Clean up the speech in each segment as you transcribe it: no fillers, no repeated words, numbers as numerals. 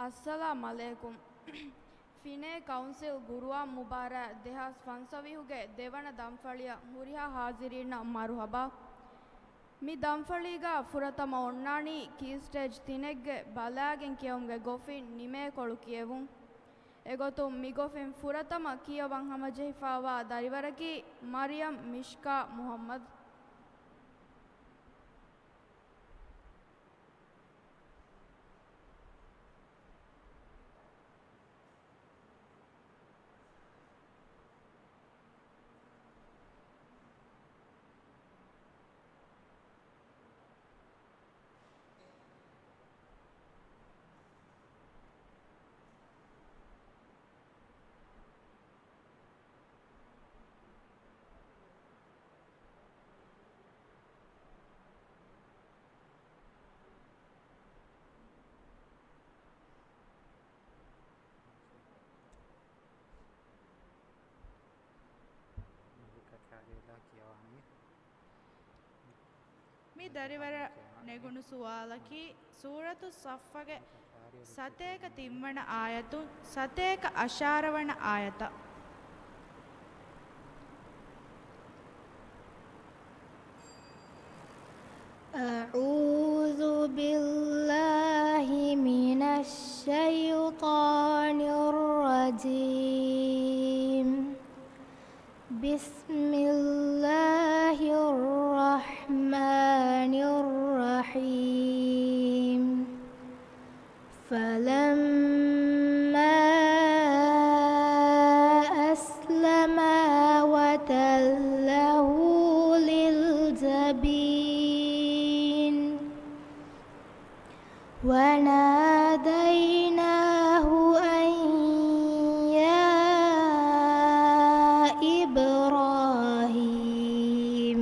अस्सलाम अलैकुम ಫಿನೆ ಕೌನ್ಸಿಲ್ ಗುರುವ ಮುಬಾರ ದೆಹಾಸ್ ಫನ್ಸವಿಹುಗೆ ದೇವನ ದಂಫಳಿಯ ಹುರಿಹ ಹಾಜಿರೀನ ಮರುಹಬಾ ಮಿ ದಂಫಳಿಗ ಫುರತಮ ಒಣ್ಣಾಣಿ ಕೀ ಸ್ಟೇಜ್ ತಿನೆಗ್ಗೆ ಬಲಾಗೆನ್ ಕಿಯವುಂಗೆ ಗೊಫಿನ್ ನಿಮೆ ಕೊಳು ಕಿಯವುಂ ಎಗೊತು ಮಿಗೊಫಿನ್ ಫುರತಮ ಕಿಯವಂ ಹಮ ಜೆಹಿಫಾವಾ ದರಿವರಕಿ ಮರಿಯಂ ಮಿಷ್ಕಾ ಮುಹಮ್ಮದ್ ಮಿ ದರಿವರ ನೆಗುಣು ಸುವಾಲಕಿ ಸೂರತು ಸಫ್ಫಗೆ ಸತೇಕ ತಿಮ್ಮಣ ಆಯತು ಸತೇಕ ಅಶಾರವಣ ಆಯತ أعوذ بالله من الشيطان الرجيم بسم الله الرحمن الرحيم فلما أسلما وتله للجبين وناديناه أن يا إبراهيم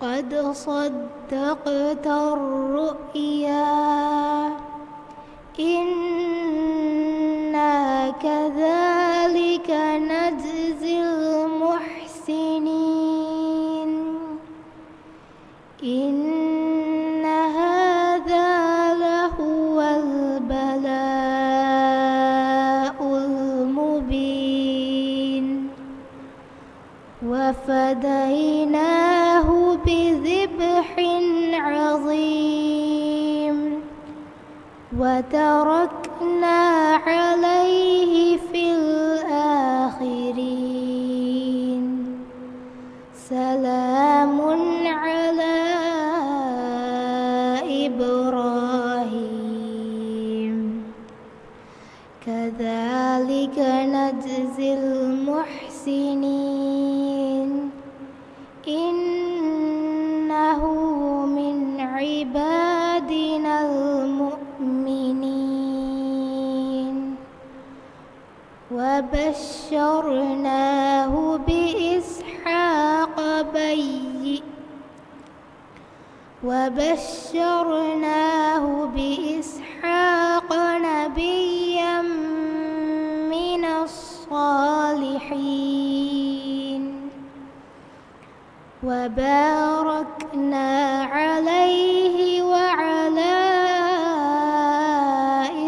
قد صدقت الرؤيا إنا كذلك نجزي المحسنين إن هذا لهو البلاء المبين وفديناه بذبح عظيم وتركنا عليه في الآخرين سلام على إبراهيم كذلك نجزي المحسنين إنه من عبادنا المؤمنين وبشرناه بإسحاق نبيا من الصالحين وباركنا عليه وعلى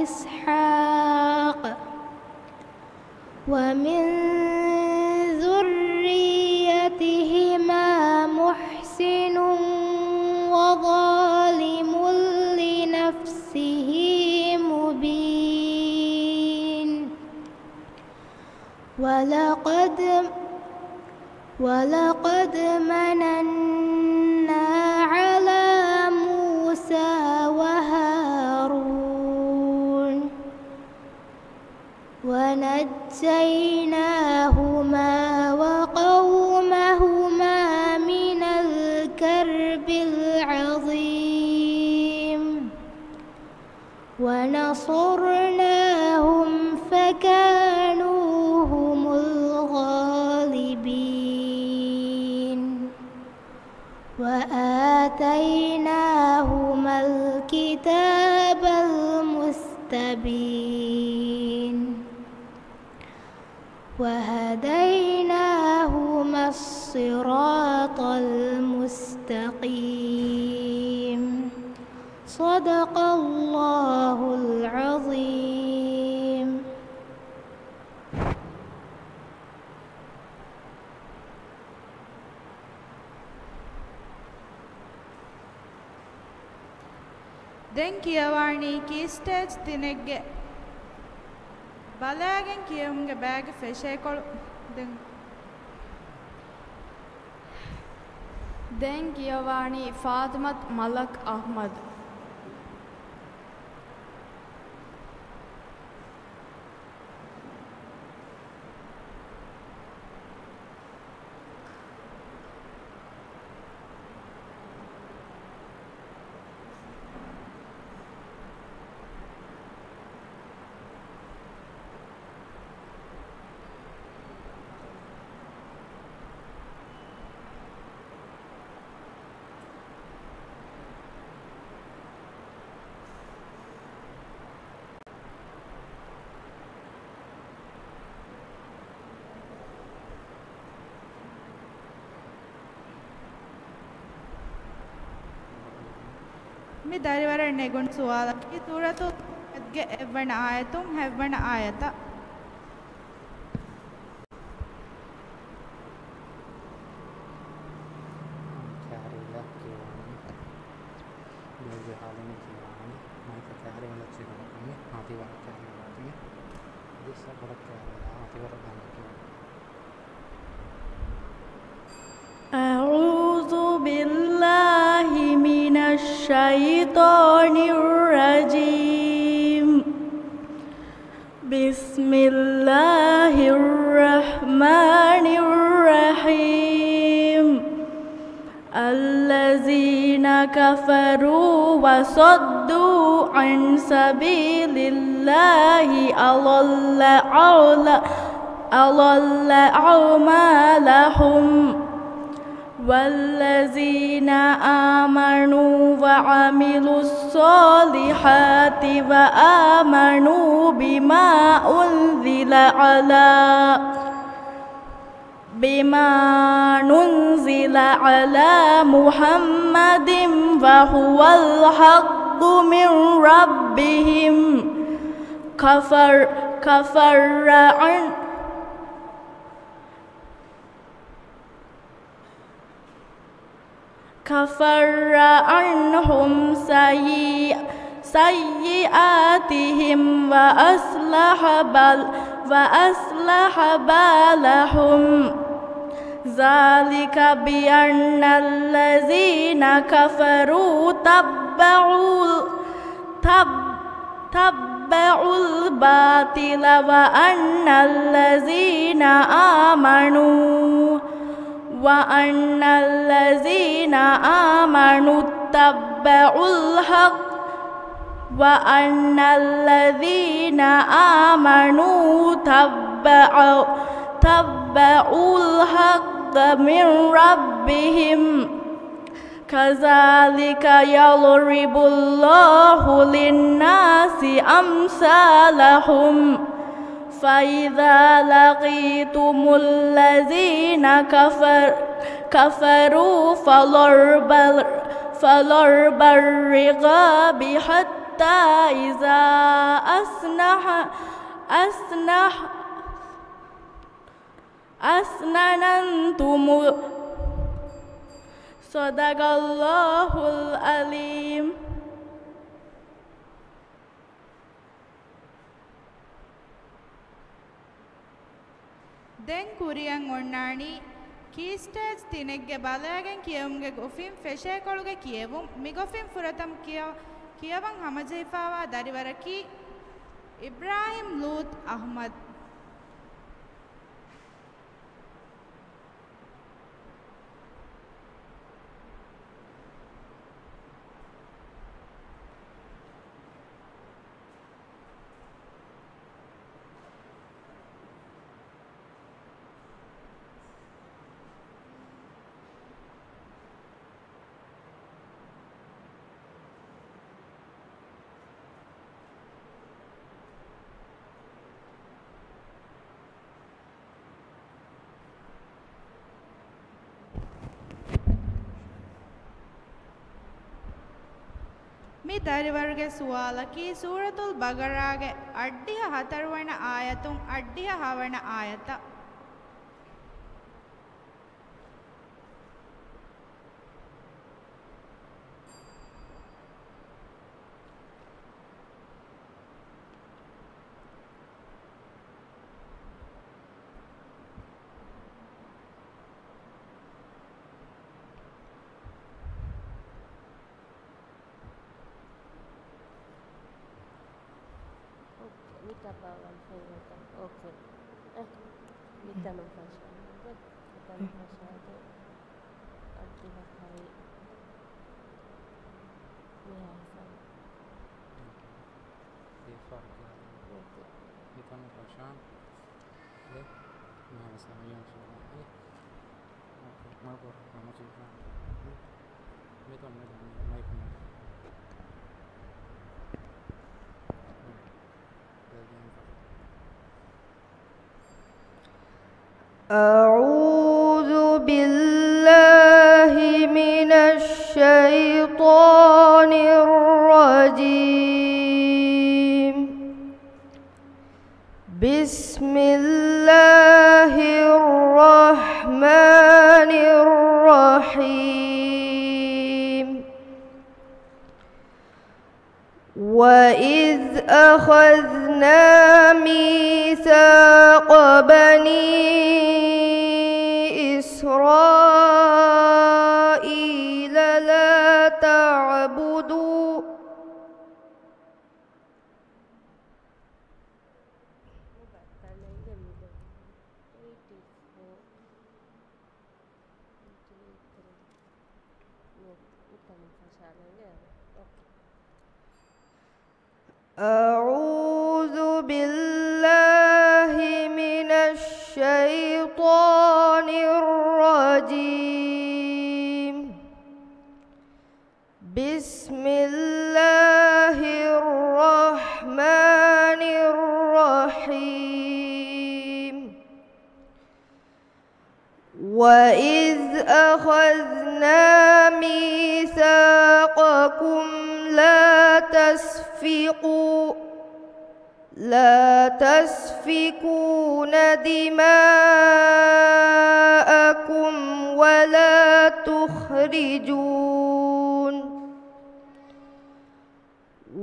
إسحاق ومن ذريتهما محسن وظالم لنفسه مبين ولقد مننا على موسى وهارون ونجيناهما وقومهما من الكرب العظيم ونصرناهم فكانوا هم الغالبين وآتيناهما الكتاب المستبين وهديناهما الصراط المستقيم صدق الله العظيم. දැන් කියවාණී කී ස්ටේජ් තිනෙක්ගේ බලයගෙන් කියවුම්ගේ බෑග ෆෙෂේකොළු දැන් කියවානි ෆාතිමත් මලක් අහ්මද්. මේ දරිවර නෙගුන් සුවාලකි සූරතු ගේ එවන ආයතුම් හැවන ආයත أعوذ بالله من الشيطان الرجيم. بسم الله الرحمن الرحيم. الذين كفروا وصدوا عن سبيل الله أضل أعمالهم. والذين آمنوا وعملوا الصالحات وآمنوا بما ننزل على محمد وهو الحق من ربهم كفر عنهم سيئاتهم وأصلح بالهم. ذلك بأن الذين كفروا تبعوا الباطل وأن الذين آمنوا اتبعوا الحق وأن الذين آمنوا تبعوا الحق من ربهم. كذلك يضرب الله للناس أمثالهم. فإذا لقيتم الذين كفروا فضرب الرقاب حتى إذا أسننتم. صدق الله العليم. දැන් කුරියන් ඔන්නානි කී ස්ටේජ් තිනෙක්ගේ බලයගෙන් කියවුම්ගේ ගොෆින් ෆෙෂේකොළුගේ කියවුම් මිගොෆින් ෆුරතම් කියවන් හමජීෆාවා දරිවරකි ඉබ්‍රාහිම් ලූත් අහ්මද්. ಮಿ ದರಿವರ್ಗೆ ಸುವಾಲಕಿ ಸೂರತುಲ್ ಬಗರಾಗೆ ಅಡ್ಡಿಯ ಹತರ್ವಣ ಆಯತುಂ ಅಡ್ಡಿಯ ಹವಣ ಆಯತ أعوذ بالله من الشيطان الرجيم بسم الله الرحمن الرحيم وإذ أخذنا ميثاق بني إسرائيل لا تعبدوا أعوذ بالله من الشيطان الرجيم بسم الله الرحمن الرحيم وإذ أخذنا ميثاقكم لا تسفكون دماءكم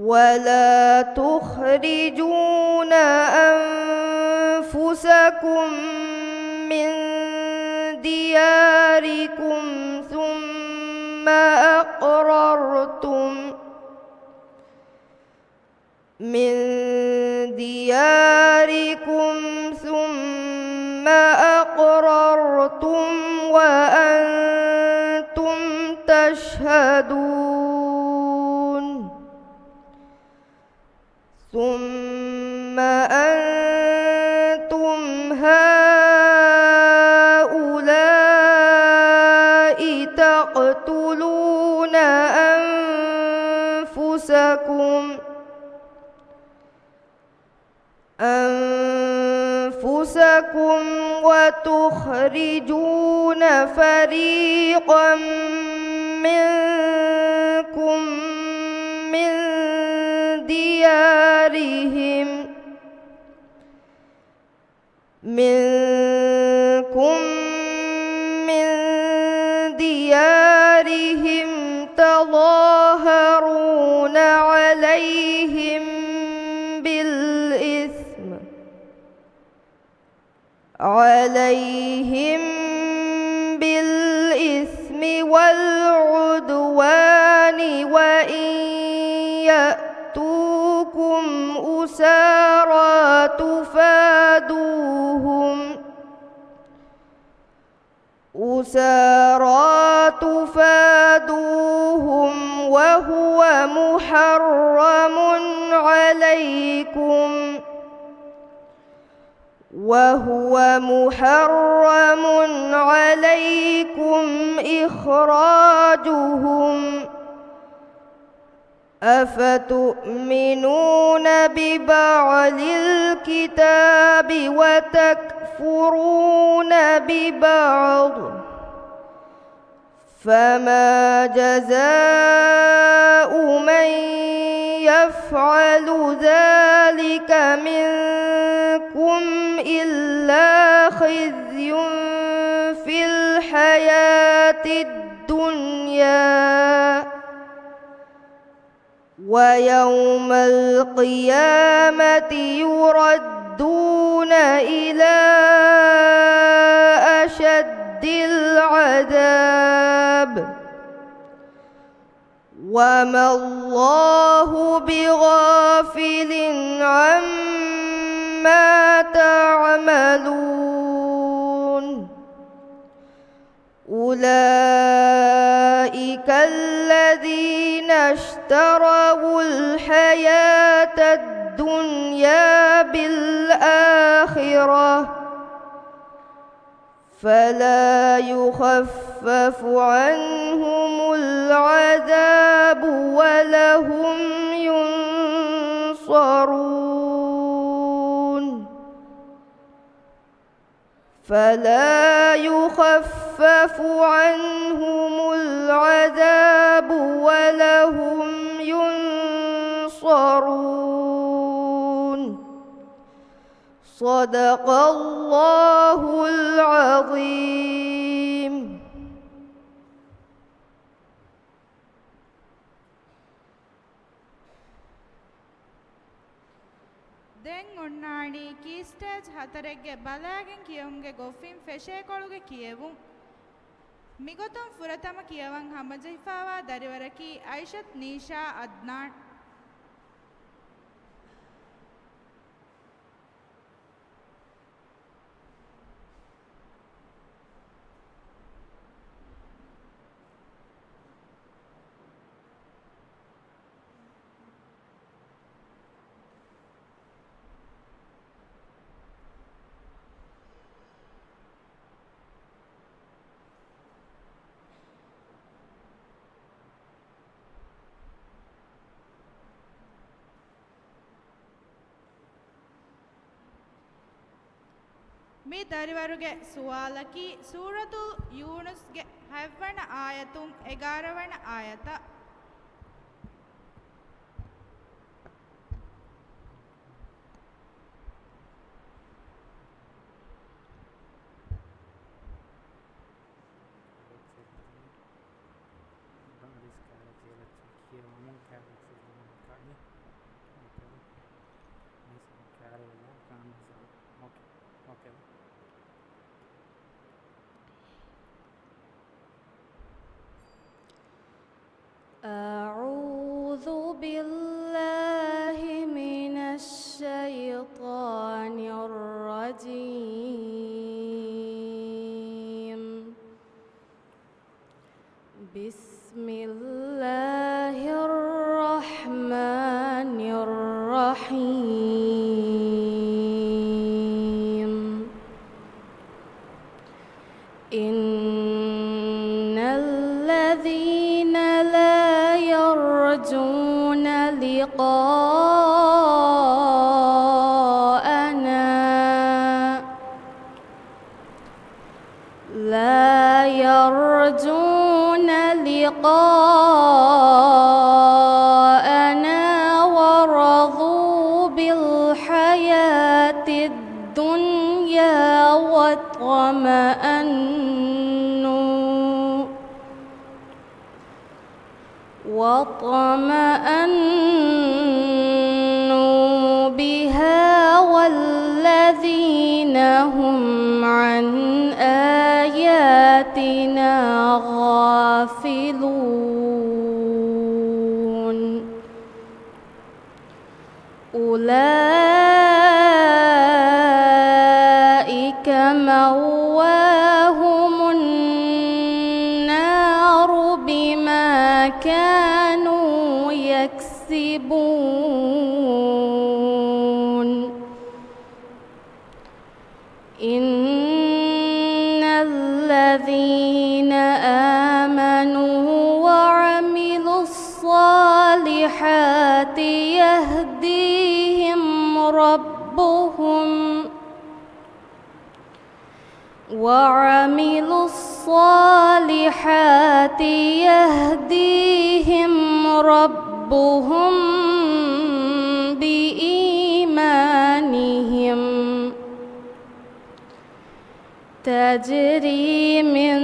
ولا تخرجون أنفسكم من دياركم ثم أقررتم وأنتم تشهدون ثم أنتم هؤلاء تقتلون أنفسكم وتخرجون فريقا منكم من ديارهم تظاهرون عليهم بالإثم والعدوان وإن يأتوكم أسارى تفادوهم وهو محرم عليكم إخراجهم أفتؤمنون ببعض الكتاب وتكفرون ببعض فما جزاء من يفعل ذلك منكم إلا خزي في الحياة الدنيا ويوم القيامة يردون إلى أشد العذاب وما الله بغافل عما تعملون أولئك الذين اشتروا الحياة الدنيا بالآخرة فلا يخفف عنهم العذاب ولهم ينصرون فلا يخفف عنهم العذاب ولهم ينصرون صدق الله العظيم. දැන් ඔන්නානි කී ස්ටේජ් 4ගේ බලාගෙන් කියවුම්ගේ ගොෆින් ෆෙෂේකොළුගේ කියවුම් මිගොතුම් ෆුරතම කියවන් හමජහිෆාවා දරිවරකී අයිෂත් නීෂා අද්නාන් මේ දරිවරුගේ සුවාලකී සූරතුල් යූනුස්ගේ 7 වන ආයතුම් 11 වන ආයත أعوذ بالله من الشيطان الرجيم بسم الله الرحمن الرحيم إن الذين لا يرجون لقاءنا ورضوا بالحياة الدنيا واطمأنوا بها والذين هم عن آياتنا غافلون أولئك مأواهم النار بما كانوا يكسبون إن الذين آمنوا وعملوا الصالحات يهديهم ربهم تجري من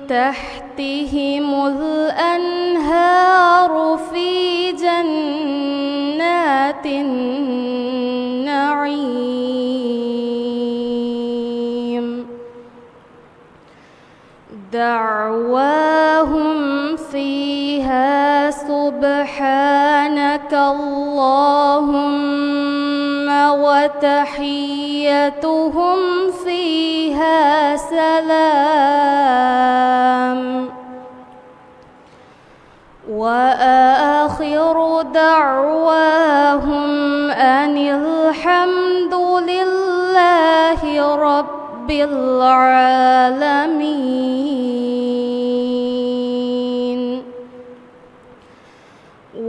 تحتهم الأنهار في جنات النعيم دعواهم فيها سبحانك اللهم وتحيتهم فيها سلام وآخر دعواهم أن الحمد لله رب العالمين.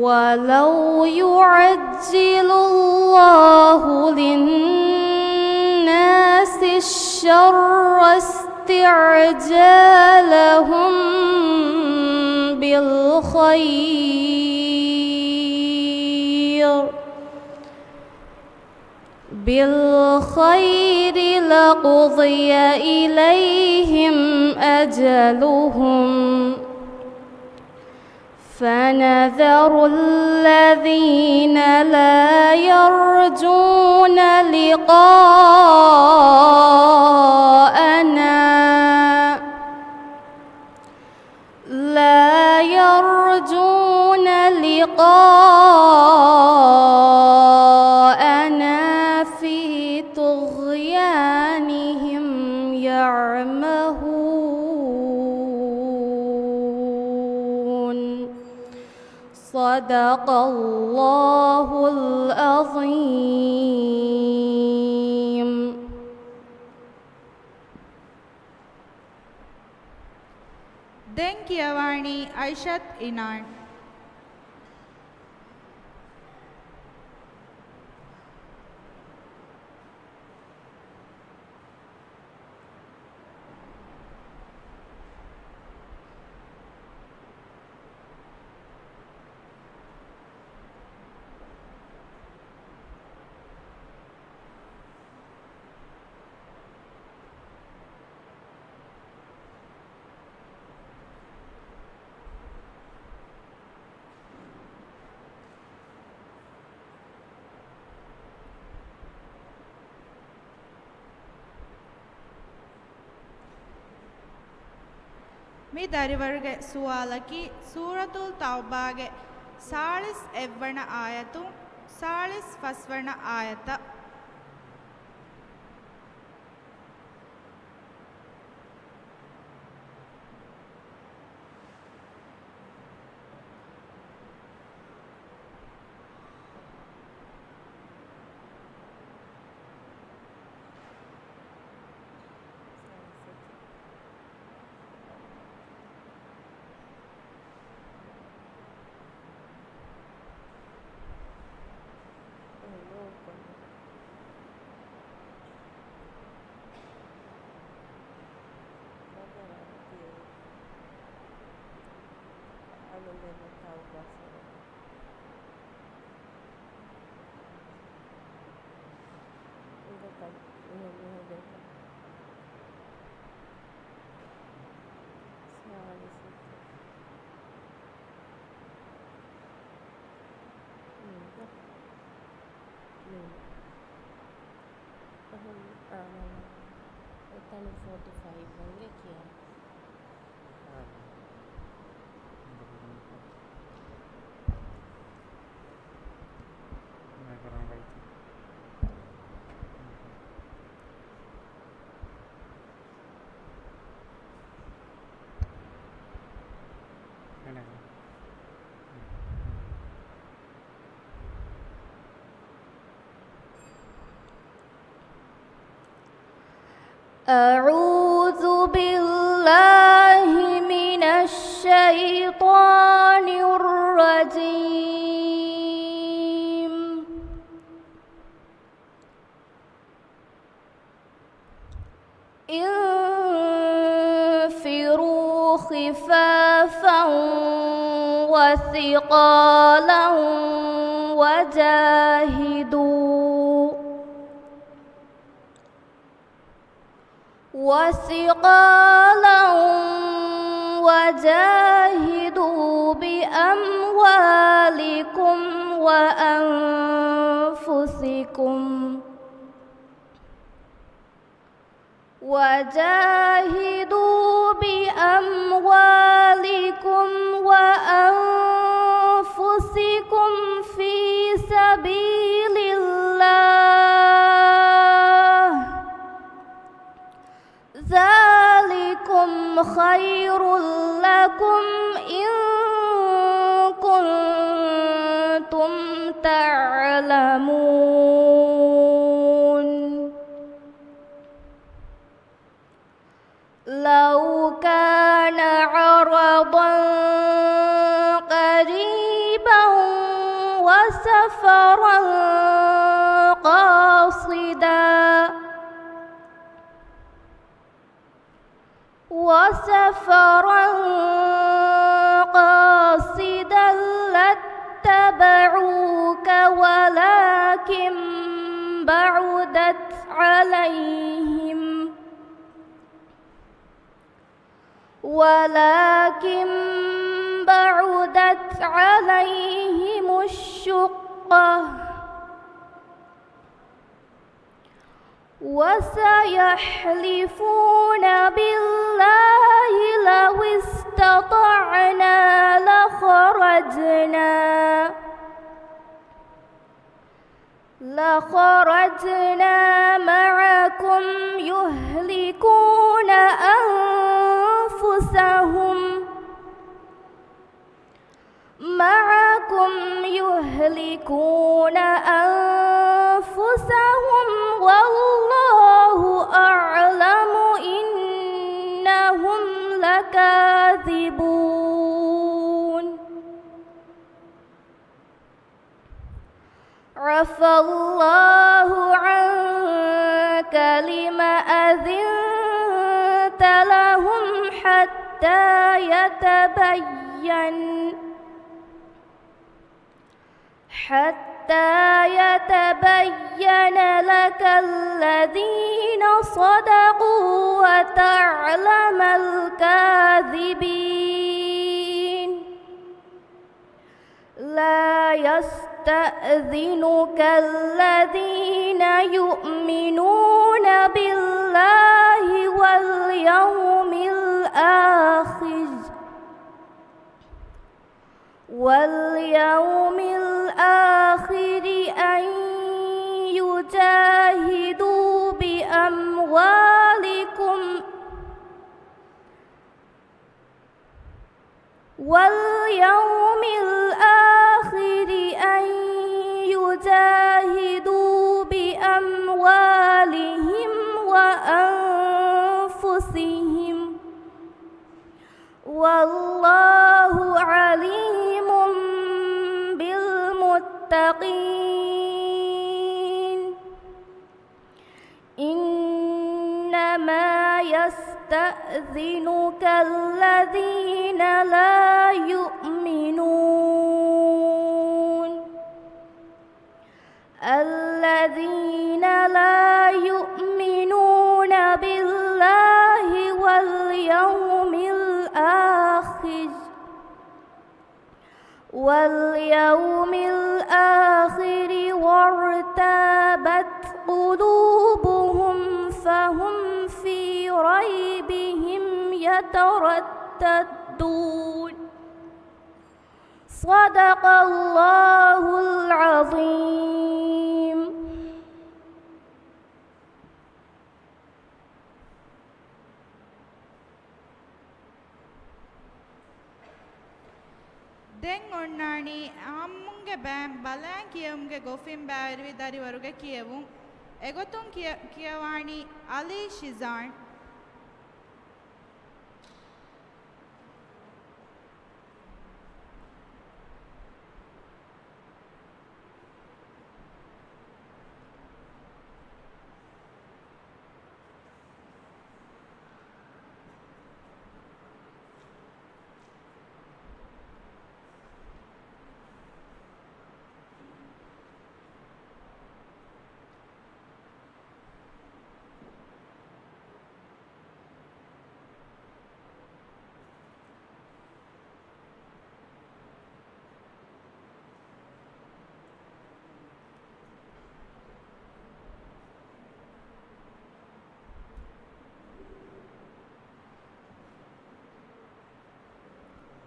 ولو يعجل الله للناس الشر استعجالهم بالخير لقضي إليهم أجلهم فنذر الذين لا يرجون لقاءنا في طغيانهم يعمهون. صدق الله العظيم. දැන් කියවන්නේ අයිෂත් ඉනාන්. මේ දරිවර්ග සුවාලකි සූරතුල් තවබාගේ 41 වන ආයතුන් 45 වන ආයත أعوذ بالله من الشيطان الرجيم. انفروا خفافا وثقالا وثقالا وجاهدوا بأموالكم وأنفسكم في سبيل الله ذلكم خير لكم إن كنتم تعلمون لو كان عرضا قريبا وسفرا قاصدا لاتبعوك ولكن بعدت عليهم الشقة وسيحلفون بالله لو استطعنا لخرجنا معكم يهلكون أنفسهم والله أعلم إنهم لكاذبون عفى الله عنك لم أذنت لهم حتى يتبين لك الذين صدقوا وتعلم الكاذبين لا يستأذنك الذين يؤمنون بالله واليوم الآخر أن يجاهدوا بأموالهم وأنفسهم والله عليم بالمتقين إنما يستأذنك الذين لا يؤمنون بالله واليوم الآخر وارتابت قلوبهم فهم في ريبهم يترددون صدق الله العظيم. දැන් ඔන්නානි ආම්මුන්ගේ බලයන් කියවුම්ගේ ගොෆින් බෑරිවි දරිවරුගේ කියවුම් එගොතුන් කියවානි අලි ෂිසාන්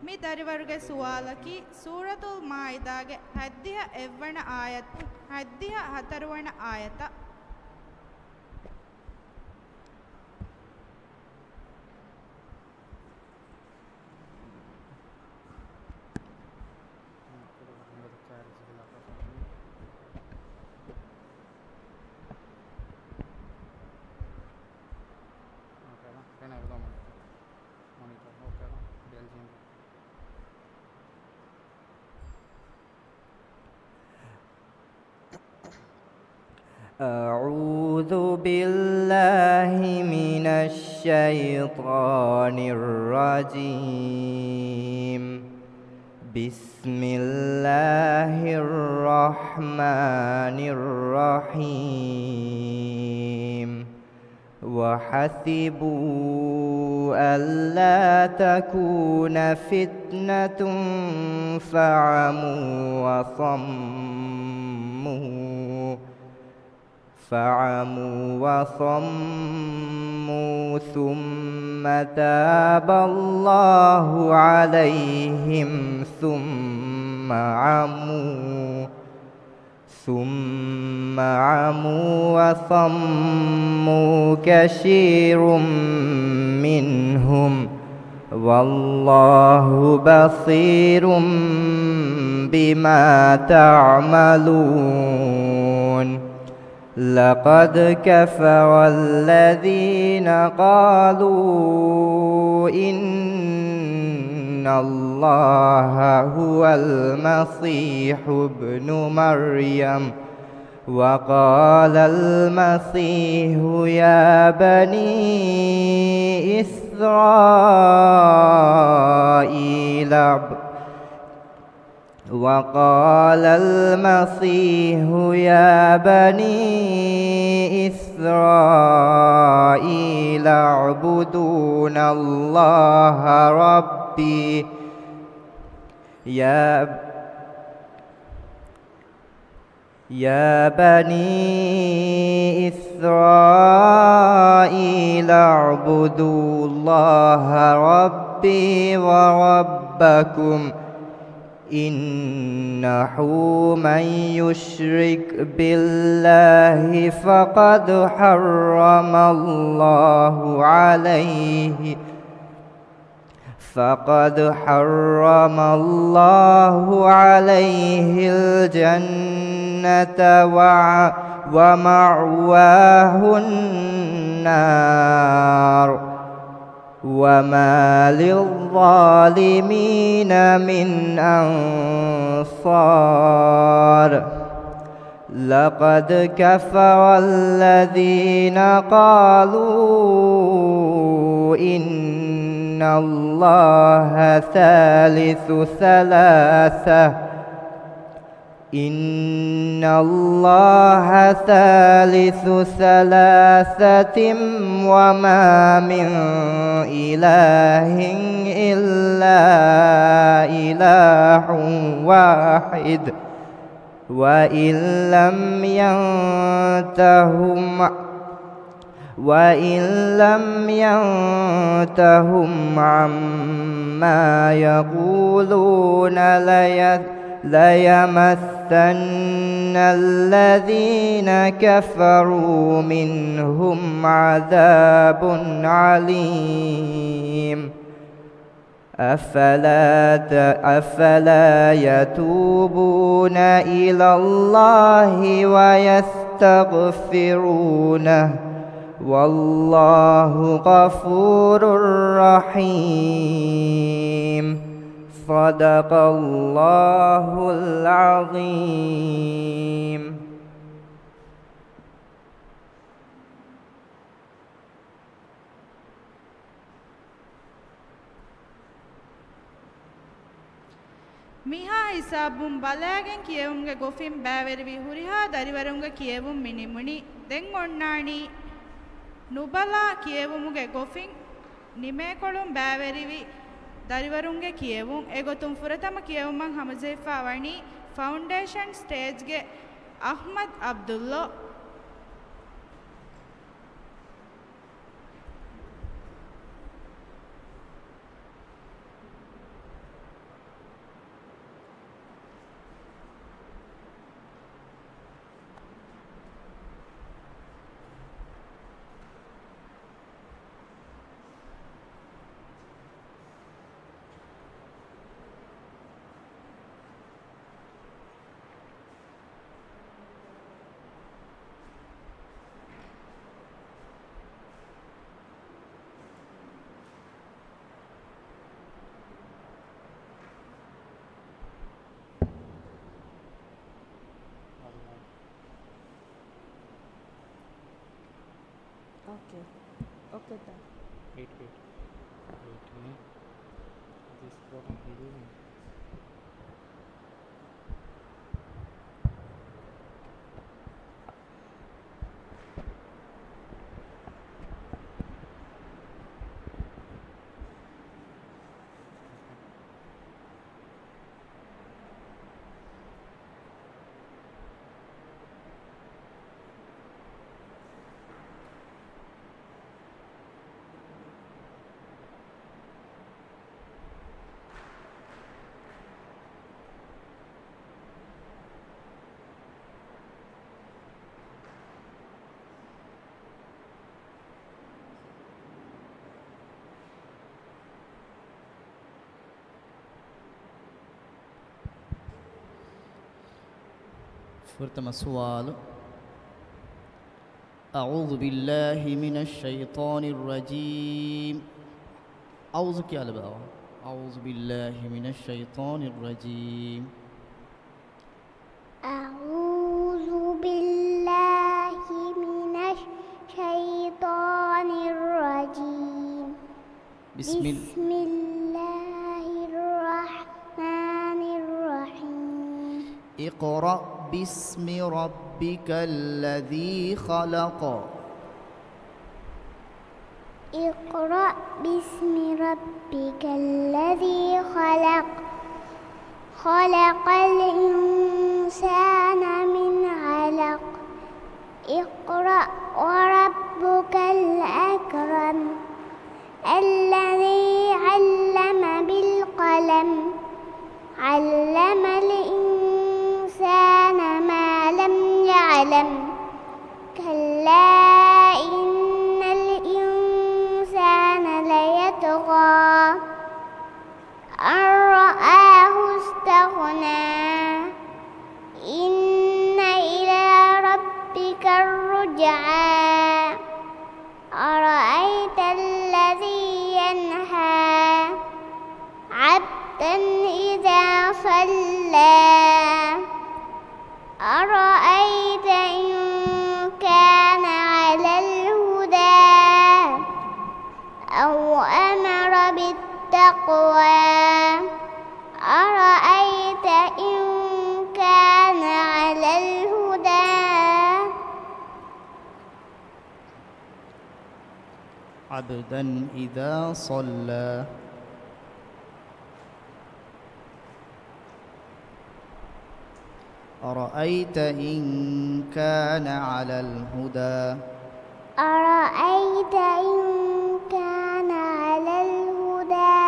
ಮಿ ದರಿವರುಗೆ ಸುವಾಲಕಿ ಸೂರತುಲ್ ಮಾಯಿದಾಗೆ 17 ಆಯತ್ 14 ಆಯತ أعوذ بالله من الشيطان الرجيم بسم الله الرحمن الرحيم وحسبوا ألا تكون فتنة فعموا وصموا ثم تاب الله عليهم ثم عموا وصموا كثير منهم والله بصير بما تعملون لقد كفر الذين قالوا إن الله هو المسيح ابن مريم وقال المسيح يا بني إسرائيل وقال المسيح يا بني إسرائيل اعبدون الله ربي يا بني إسرائيل اعبدوا الله ربي وربكم إنه من يشرك بالله فقد حرم الله عليه الجنة ومأواه النار وما للظالمين من أنصار لقد كفر الذين قالوا إن الله ثالث ثلاثة وما من إله إلا إله واحد وإن لم ينتهم عما يقولون ليمسن الذين كفروا منهم عذاب عليم أفلا يتوبون إلى الله ويستغفرونه والله غفور رحيم صدق الله العظيم. මිහා හිසාබුම් බලාගෙන් කියවුම්ගේ ගොෆින් බෑවෙරවි හුරිහා දරිවරුන්ගේ කියවුම් මිනිමුනි දෙන් ඔන්නානි නුබලා කියවුමුගේ ගොෆින් නිමේකොළුම් බෑවෙරිවි දරිවරුන්ගේ කියවුම් එගොතුම් ෆුරතම කියවුමන් හමසෙෆා වණි ෆවුන්ඩේෂන් ස්ටේජ්ගේ අහ්මද් Abdullah Okay. Okay, then. Wait. This is what I'm doing. فرتم السؤال. أعوذ بالله من الشيطان الرجيم. أعوذ بالله من الشيطان الرجيم. أعوذ بالله من الشيطان الرجيم. بسم الله الرحمن الرحيم. اقرأ باسم ربك الذي خلق. اقرأ باسم ربك الذي خلق. خلق الإنسان من علق. اقرأ وربك الأكرم الذي علم بالقلم. علم الإنسان ما لم يعلم. كلا إن الإنسان ليطغى أن رآه استغنى. إن إلى ربك الرجعى. أرأيت الذي ينهى عبدا إذا صلى. أرأيت إن كان على الهدى أو أمر بالتقوى. أرأيت إن كان على الهدى. عبدا إذا صلى. أرأيت إن كان على الهدى. أرأيت إن كان على الهدى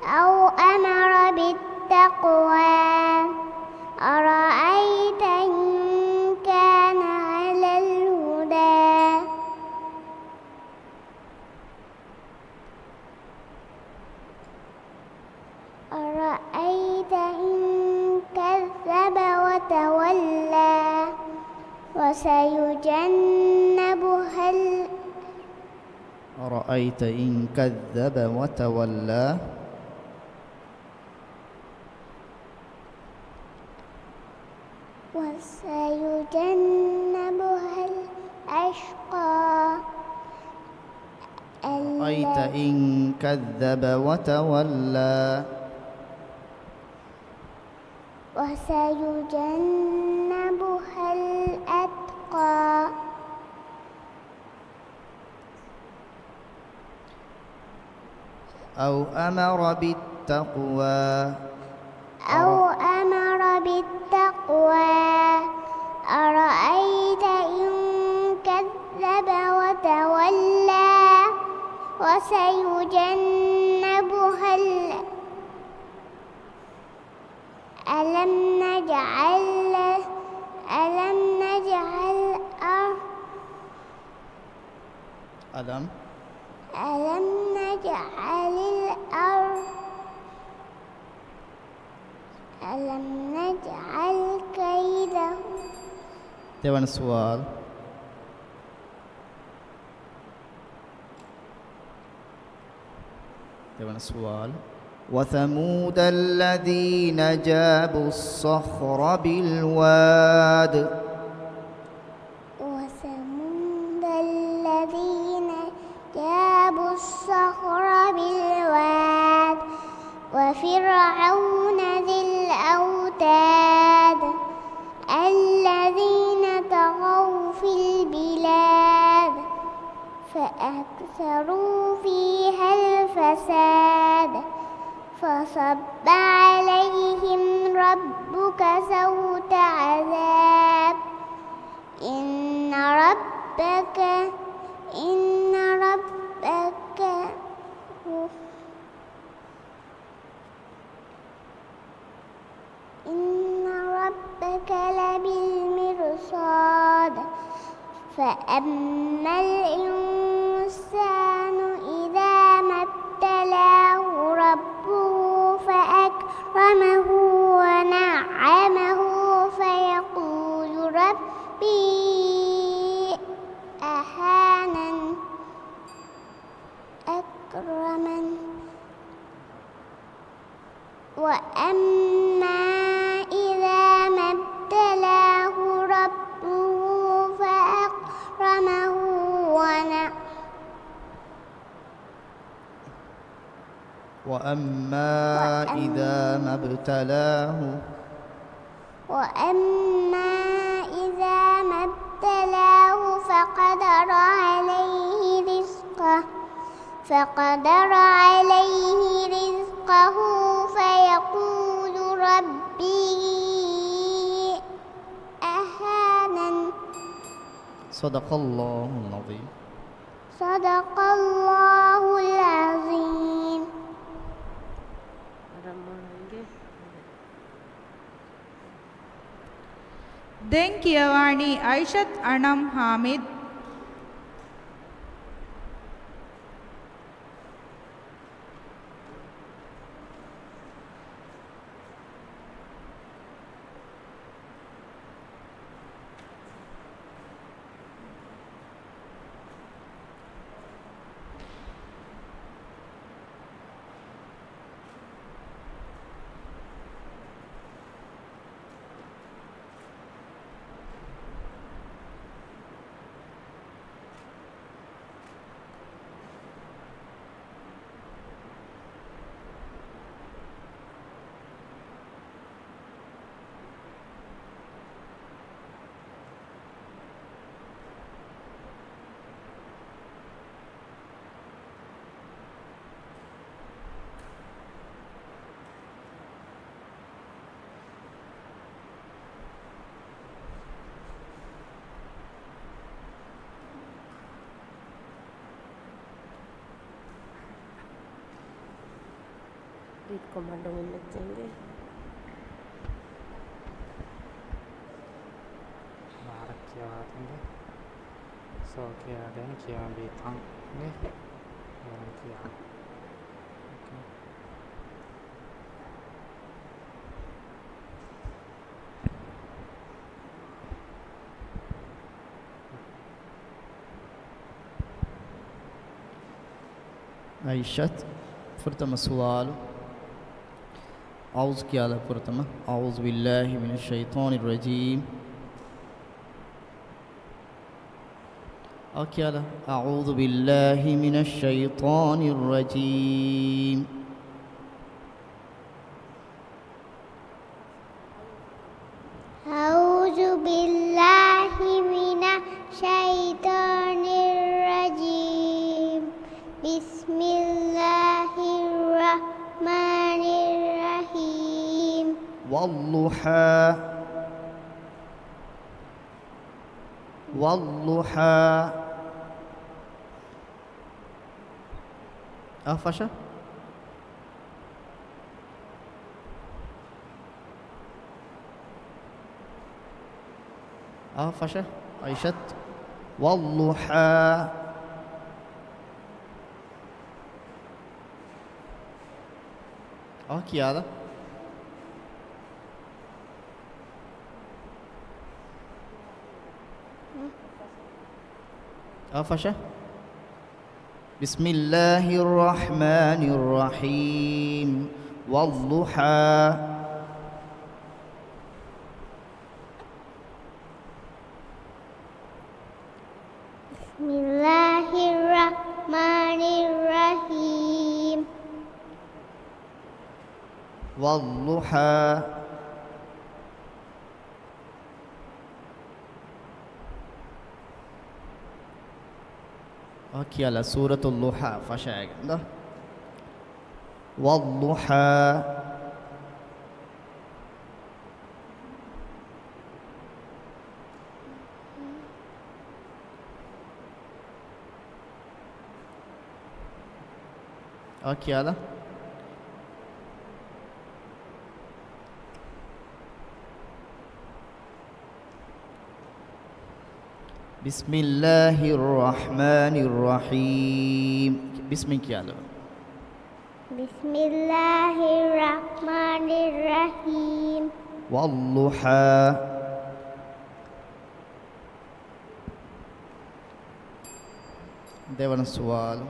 أو أمر بالتقوى. أرأيت إن كان على الهدى. أرأيت إن كذب وتولى. وسيجنبها أرأيت إن كذب وتولى. وسيجنبها الأشقى. أرأيت إن كذب وتولى. وسيجنبها الأتقى. أو أمر بالتقوى. أو أمر بالتقوى. أرأيت إن كذب وتولى. وسيجنبها ألم نجعل كيده. දෙවන සුවාල්. وثمود الذين جابوا الصخر بالواد. وثمود الذين لبالمرصاد فأما الإنسان إذا ما ابتلاه ربه فأكرمه ونعمه فيقول ربي أهانن أكرمن وأما إذا ما ابتلاه ربه فأكرمه وأما إذا ما ابتلاه فقدر عليه رزقه فيقول ربي أهانن صدق الله العظيم صدق الله العظيم දැන් කියවානි අයිෂත් අනම් හාමිද් रीड कमांडो में लग जाएंगे बारह किया देंगे 100 किया देंगे किया भी थंगे किया عيشت فرتم سؤال أعوذ كيالا فرتم أعوذ بالله من الشيطان الرجيم أكيالا أعوذ بالله من الشيطان الرجيم أعوذ بالله من الشيطان الرجيم بسم الله الرحمن الرحيم والضحى والضحى أفشى أفشى عيشت والضحى أوكي هذا أفشى بسم الله الرحمن الرحيم والضحى بسم الله الرحمن الرحيم والضحى أوكي على سورة الضحى فشاء والضحى أوكي على بسم الله الرحمن الرحيم بسمك يا الله بسم الله الرحمن الرحيم والضحى දෙවන සුවාල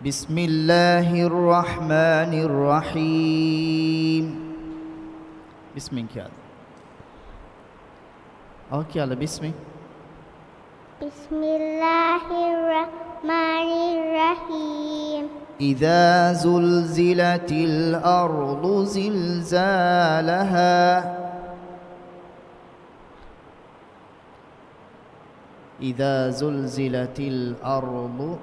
بسم الله الرحمن الرحيم بسمك يا الله اوكي يلا بسمي بسم الله الرحمن الرحيم إذا زلزلت الأرض زلزالها إذا زلزلت الأرض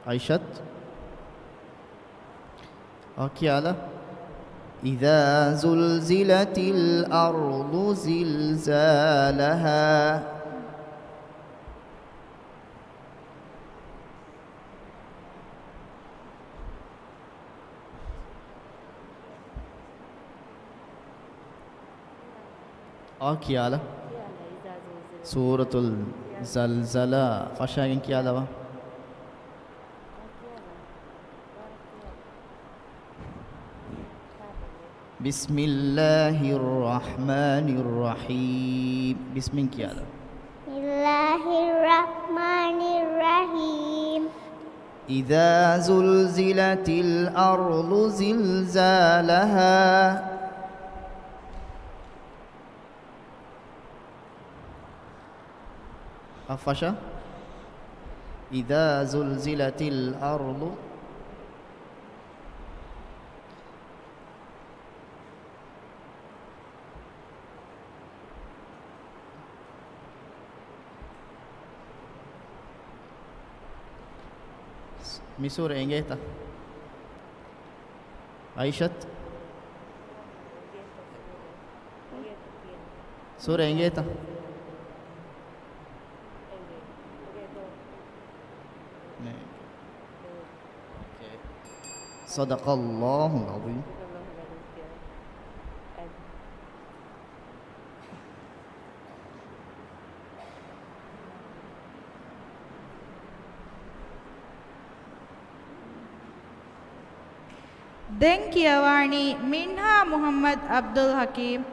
عيشت أوكي على إذا زلزلت الأرض زلزالها أوكي على سورة الزلزلة فشاين كي على بسم الله الرحمن الرحيم بسمك يا الله بسم الله الرحمن الرحيم إذا زلزلت الأرض زلزالها أفشا إذا زلزلت الأرض مسور إنجيتا عيشت سورة إنجيتا صدق الله العظيم දැන් කියවානි මින්හා මුහම්මද් අබ්දුල් හකීම්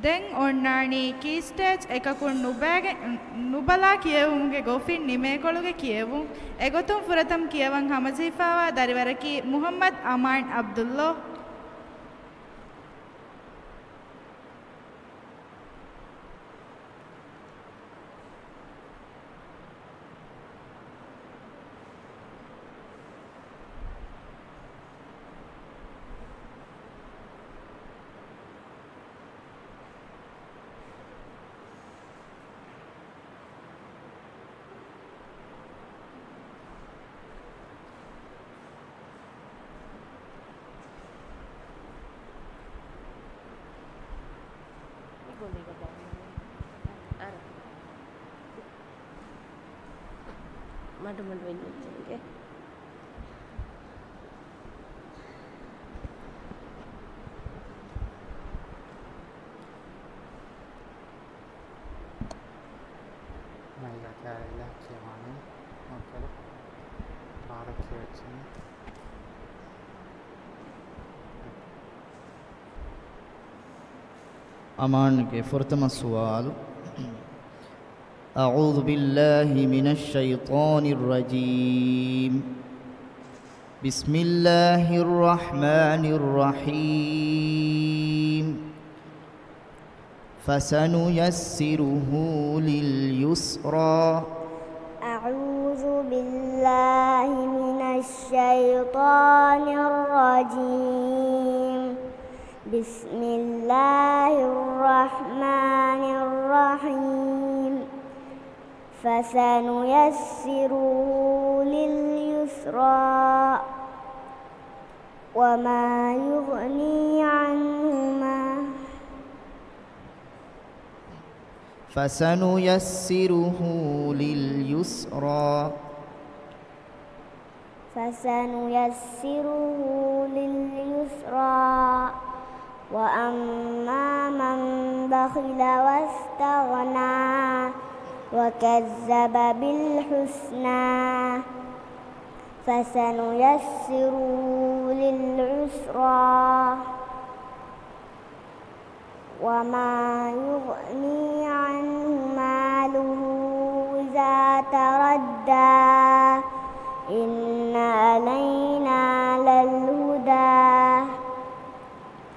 දැන් ඔන්නානි කී ස්ටේජ් එකකුන් නුබලා කියවුම්ගේ ගොෆින් නිමේකොළුගේ කියවුම් එගොතුම් ෆුරතම් කියවන් හමසීෆාවා දරිවරකි මුහම්මද් අමාන් අබ්දුල්ලෝ මඩ වෙන්න ඉන්නේ. Maiga käällä kiemani. Okei. Paarakietsin. अमान के फुरतम सवाल अऊज़ु बिल्लाहि मिनश शैतानिर रजीम बिस्मिल्लाहिर रहमानिर रहीम फसनुयस्सिरुहु लिल युस्रा अऊज़ु बिल्लाहि मिनश शैतानिर रजीम बिस्मिल्लाहिर्रहमानिर्रहीम फसनुयस्सिरुहु लिलयुस्रा वमा युग़नी अन्हुमा फसनुयस्सिरुहु लिलयुस्रा फसनुयस्सिरुहु लिलयुस्रा وأما من بخل واستغنى وكذب بالحسنى فسنيسره للعسرى وما يغني عنه ماله إذا تردى إن علينا للهدى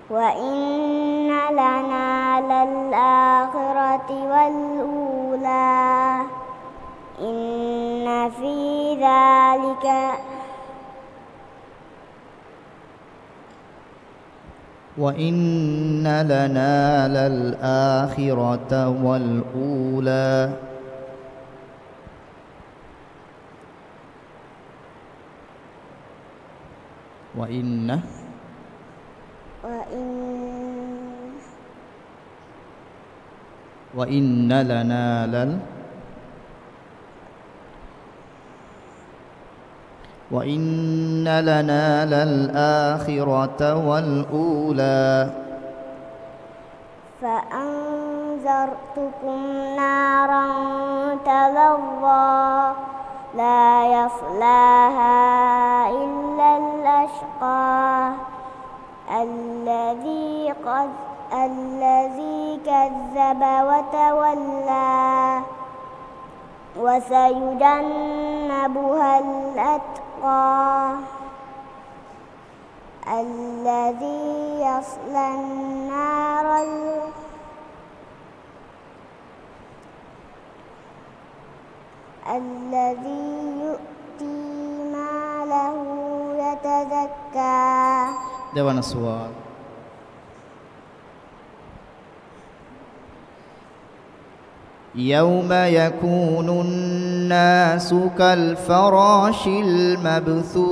وإن لنا للآخرة والأولى إن في ذلك وإن لنا للآخرة والأولى وإن لنا للآخرة والأولى فأنذرتكم نارا تلظى لا يصلاها إلا الأشقى الذي كذب وتولى وسيجنبها الأتقى الذي يصلى النار الذي يؤتي ماله يتزكى देवाना सवाल يوم يكون الناس كالفراش المبثوث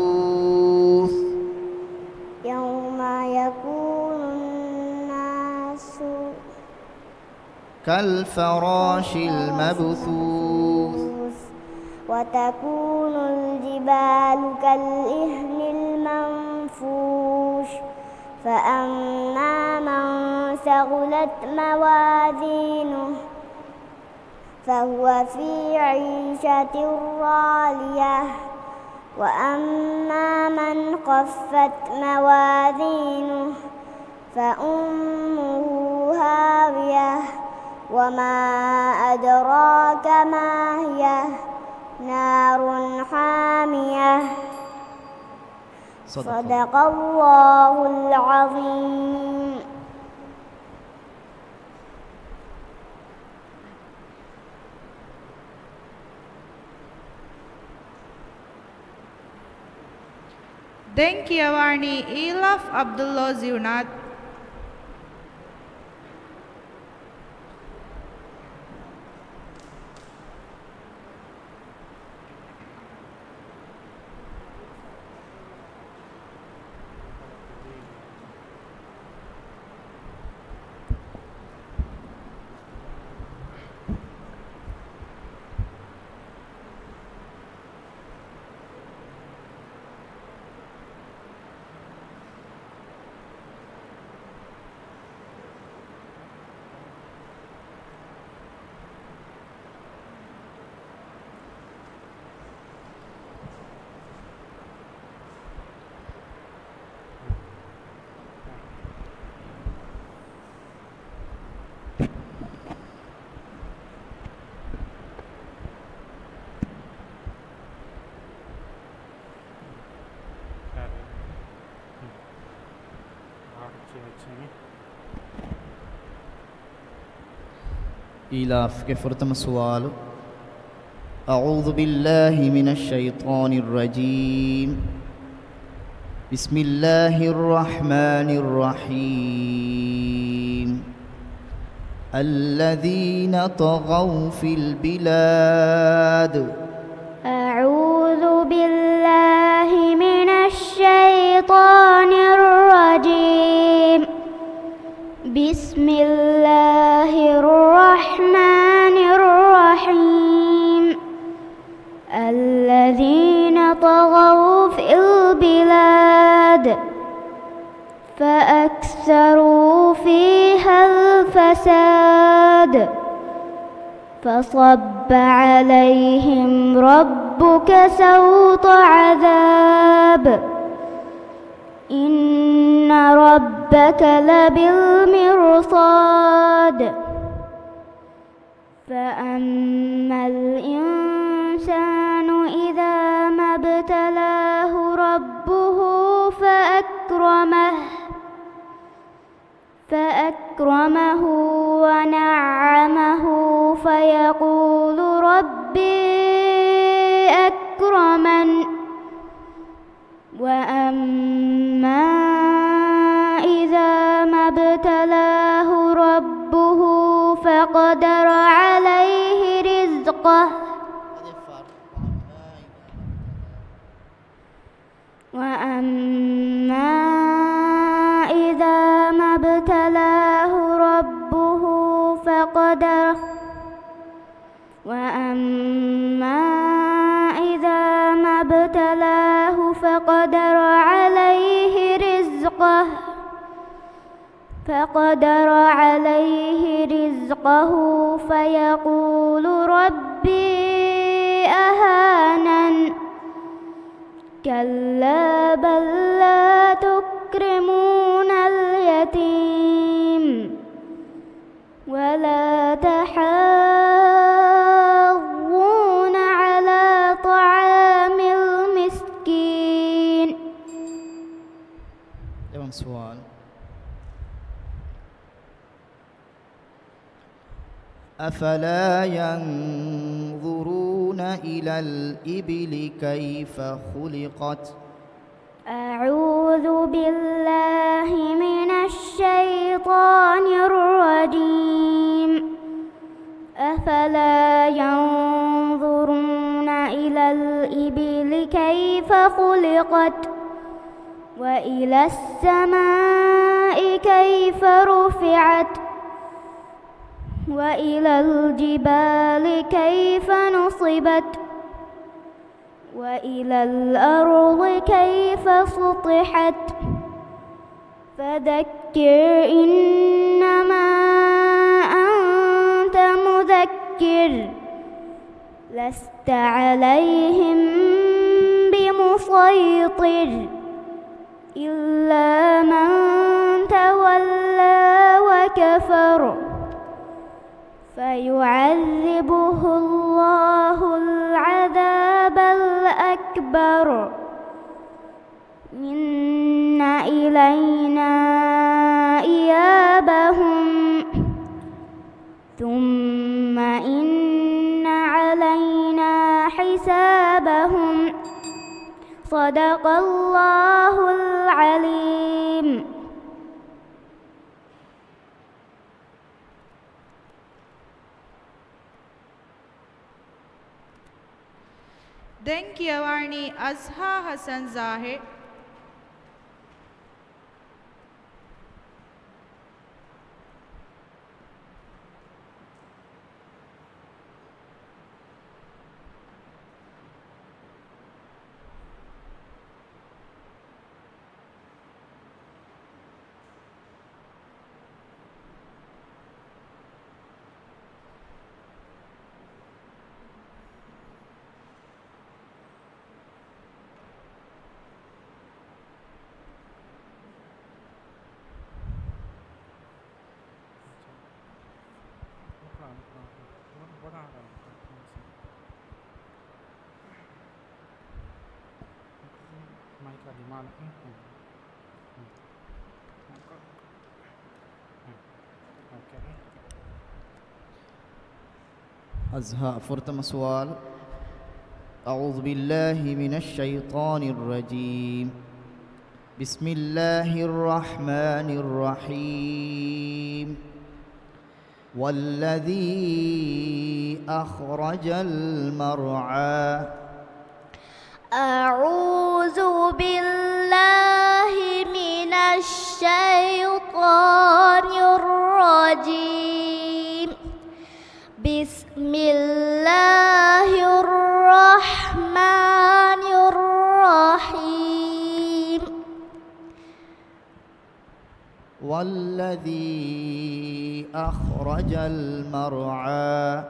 يوم يكون الناس كالفراش المبثوث وتكون الجبال كالإهن المنفوش فأما من ثقلت موازينه فهو في عيشة راضية وأما من خفت موازينه فأمه هاوية وما أدراك ما هي نار حامية صدق الله العظيم. දැන් කියවන්නේ ඊලෆ් අබ්දුල්ලා සිවුනාත් إيلاف كفرتم سؤال. أعوذ بالله من الشيطان الرجيم. بسم الله الرحمن الرحيم. الذين طغوا في البلاد. أعوذ بالله من الشيطان الرجيم. بسم الله الرحمن الرحيم. الذين طغوا في البلاد فأكثروا فيها الفساد فصب عليهم ربك سوط عذاب إن ربك لبالمرصاد. فأما الإنسان إذا ما ابتلاه ربه فأكرمه ونعمه فيقول ربي أكرمن. وأما إذا ما ابتلاه ربه فقدر عليه رزقه وأما إذا ما ابتلاه ربه فقدر عليه رزقه فيقول ربي أهانن. كلا بل لا تكرمون اليتيم ولا تحاضون على طعام المسكين. سؤال. أفلا ينظرون إلى الإبل كيف خلقت. أعوذ بالله من الشيطان الرجيم. أفلا ينظرون إلى الإبل كيف خلقت وإلى السماء كيف رفعت وإلى الجبال كيف نصبت وإلى الأرض كيف سطحت. فذكر إنما أنت مذكر لست عليهم بمسيطر إلا من تولى وكفر فيعذبه الله العذاب الأكبر إن إلينا إيابهم ثم إن علينا حسابهم صدق الله العليم. දැන් කියවන්නේ අස්හා හසන් ज़ाहिर. أزهاء فرتم سؤال. أعوذ بالله من الشيطان الرجيم. بسم الله الرحمن الرحيم. والذي أخرج المرعى. أعوذ بالله من الشيطان الرجيم. بسم الله الرحمن الرحيم. والذي أخرج المرعى.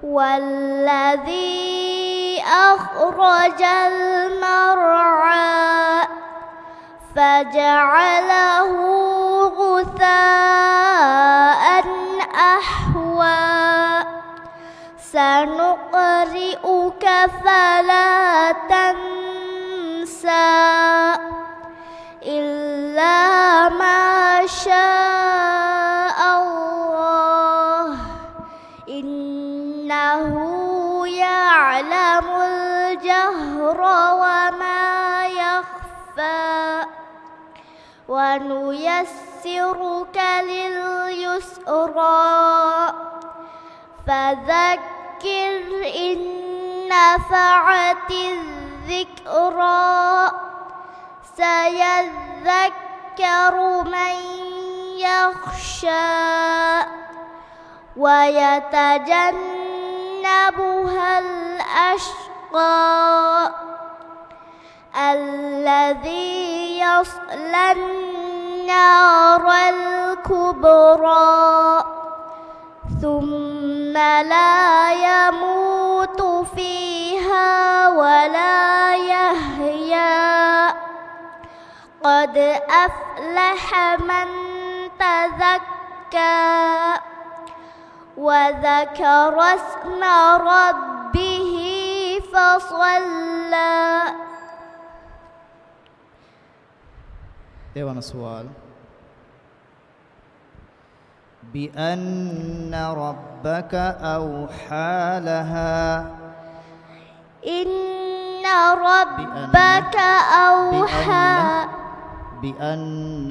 والذي أخرج المرعى فجعله غثاء أحوى. سنقرئك فلا تنسى إلا ما شاء الله إنه يعلم الجهر وما يخفى. ونيسرك لليسرى فذكر إن نفعت الذكرى. سيذكر من يخشى ويتجنبها الأشقى الذي يصلى النار الكبرى ثم لا يموت فيها ولا يحيا. قد أفلح من تزكى وذكر اسم ربه فصلى. dewan soal. بأن ربك أوحى لها. إن ربك أوحى. بأن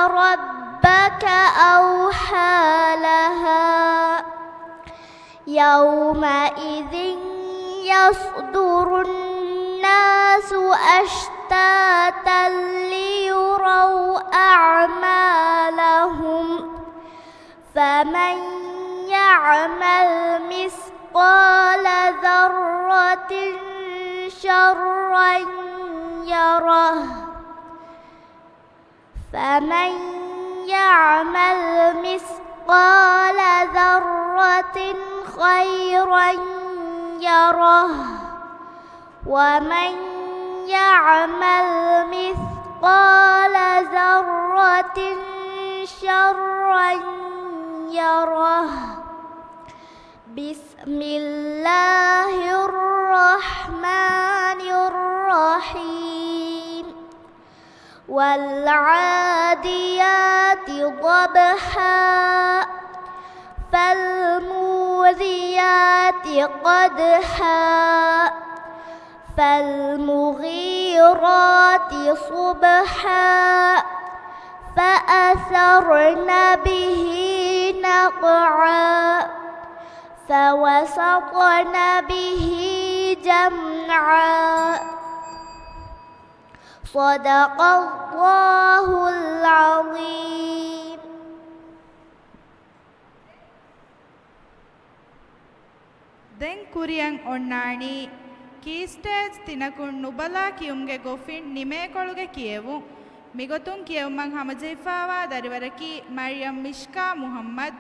ربك أوحى لها. يومئذ يصدر الناس أشتاتا ليروا أعمالهم. فمن يعمل مثقال ذرة شرا يره. فمن يعمل مثقال ذرة خيرا يره. ومن يعمل مثقال ذرة شرا يره بسم الله الرحمن الرحيم والعاديات ضبحا فالموريات قدحا فالمغيرات صبحا فأثرن به نقعا فوسطن به جمعا صدق الله العظيم. Den kuriyan onnani key stage tinakun nubala kiyumge gofin nimekoluge kiyevu migotun kiyumman hamajefawa dariwaraki Maryam Mishka Muhammad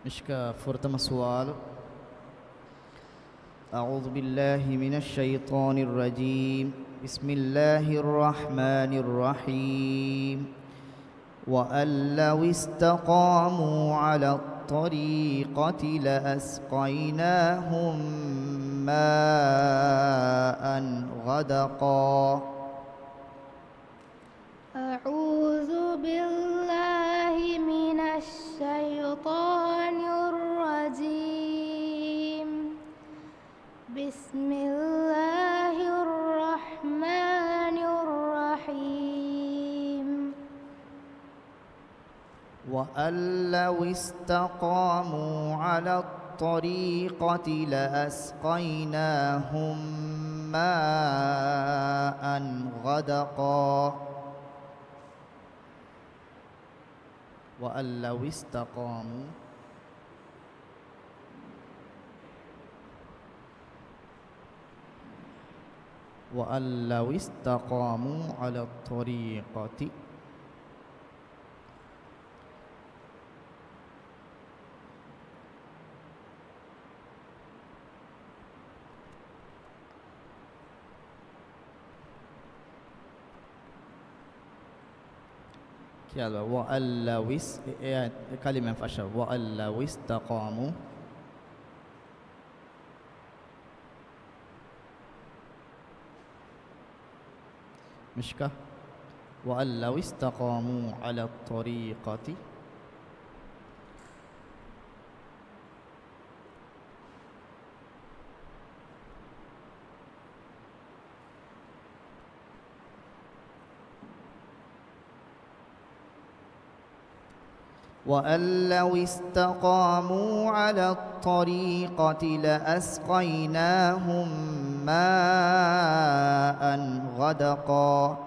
مشكا فرتم السؤال. أعوذ بالله من الشيطان الرجيم. بسم الله الرحمن الرحيم. وأن لو استقاموا على الطريقة لأسقيناهم ماء غدقا. أعوذ بالله من الشيطان الرجيم. بسم الله الرحمن الرحيم. وأن لو استقاموا على الطريقة لأسقيناهم ماء غدقا. وأن لو استقاموا وأن لو استقاموا على الطريقة يلا وأن لو كلمة فشل وأن لو استقاموا مشكا وأن لو استقاموا على الطريقة وأن لو استقاموا على الطريقة لأسقيناهم ماء غدقا.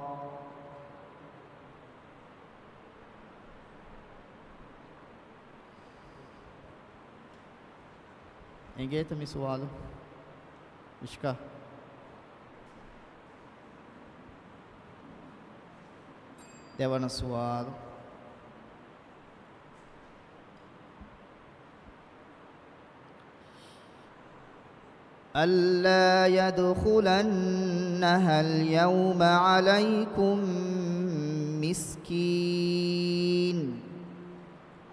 Enggak mi soal. Mishka. Dewana soal. ألا يدخلنها اليوم عليكم مسكين.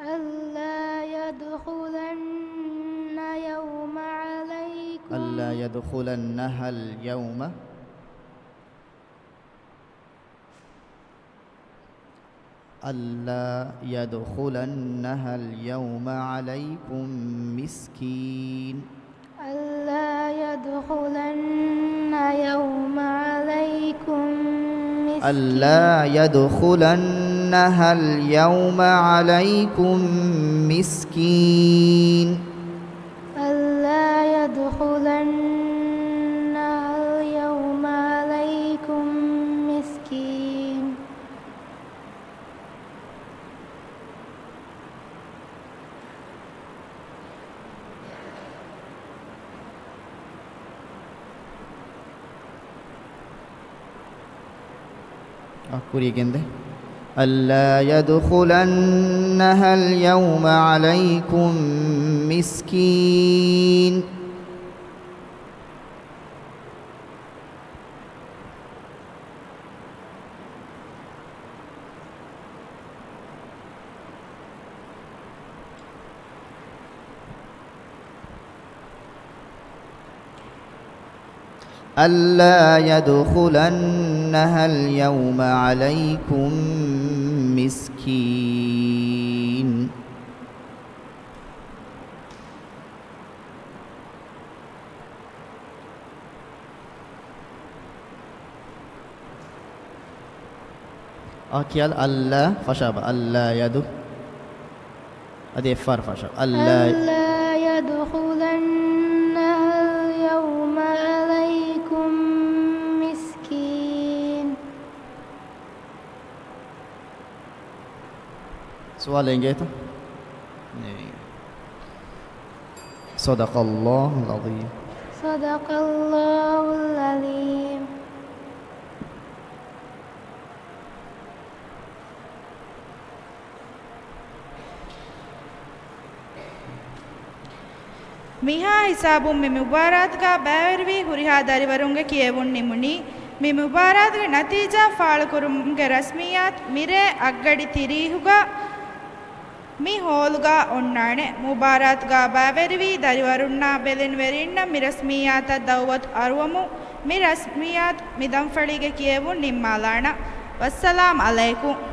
ألا يدخلن يوم عليكم ألا يدخلنها اليوم ألا يدخلنها اليوم عليكم مسكين. يدخلن يوم عليكم ألا يدخلنها اليوم عليكم مسكين ألا يدخلنها اليوم عليكم مسكين أقول يجنده ألا يدخلنها اليوم عليكم مسكين ألا يدخلنها اليوم عليكم مسكين أكيال ألا فشاب ألا يدخل أدي فار فشاب ألا يدخلنها اليوم عليكم مسكين سؤال لينجي تو صدق الله العظيم صدق الله العظيم මිහා හිසාබුම් මෙ මුබාරාත්ගා බෑවරවී හුරිහා දරිවරුන්ගේ කියවුන් නිමුණි මේ මුබාරාත්ගේ නතිජා ෆාලකුරුම්ගේ රස්මියාත් මිරේ අග්ගඩි තිරීහුගා මේ හෝල්ගා ඔන්නානේ මුබාරාත්ගා බෑවරවී දරිවරුන්නා බෙලෙන් වෙරින්න මිරස්මියාත දවවත් අරුවමු මිරස්මියාත් මිදම් ෆලිගේ කියවුන් නිම්මාලාණ වස්සලාම් අලයිකුම්